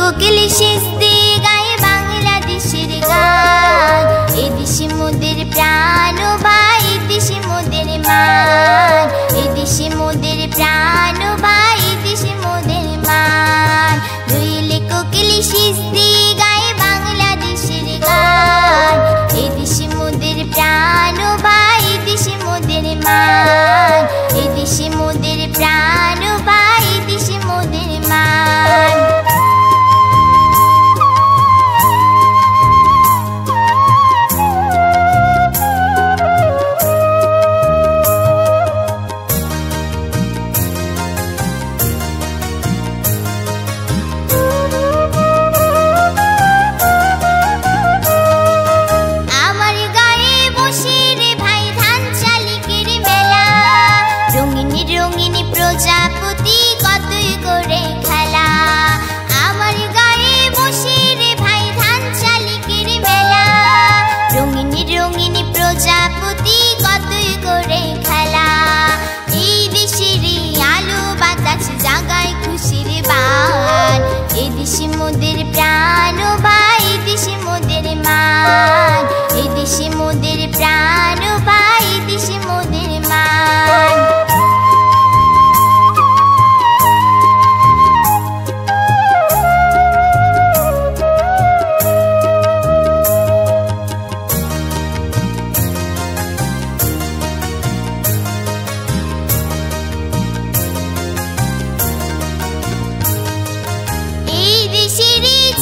কোকিল সেজতে গায় বাংলাদেশের গান। এদেশে মোদের প্রাণ বা এদেশে মোদের মান, এদেশে মোদের প্রাণ বা এদেশে মোদের মান। রইলে কোকিল সেজতে গায় বাংলাদেশের গান। এদেশে মোদের প্রাণ বা এদেশে মোদের মান, এদেশে মোদের প্রাণ বা এদেশে মোদের মান। প্রজাপতি কতই করে খেলা, আমার গায়ে বসে রে ভাই ধান চালিকের মেলা। রঙিন রঙিন প্রজাপতি কতই করে খেলা, এই দেশের আলো বাতাস জাগায় খুশির বান। এদেশে মোদের প্রাণ বা এদেশে মোদের মান, এদেশে মোদের প্রাণ বা এদেশে মোদের মান।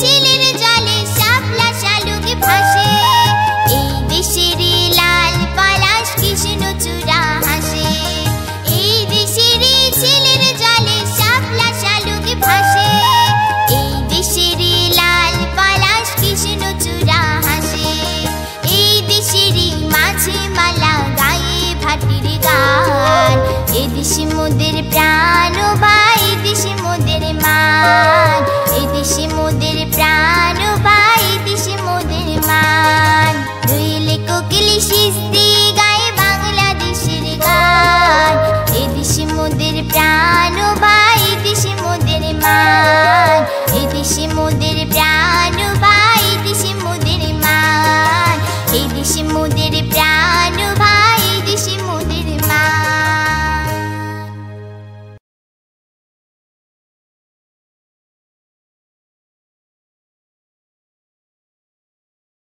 ছেলের জলে শাপলা শালুক ভাসে, এই দেশের লাল পলাশ কৃষ্ণচূড়া হাসে। এই দেশের ছেলের জলে শাপলা শালুক ভাসে, এই দেশের লাল পলাশ কৃষ্ণচূড়া হাসে। এই দেশের মাঝে মালা গায়ে ভাটির গান। এদেশে মোদের প্রাণ বা এদেশে মোদের মান, এদেশে মোদের প্রাণ বা এদেশে মোদের মান। রইলে কোকিল সেজতে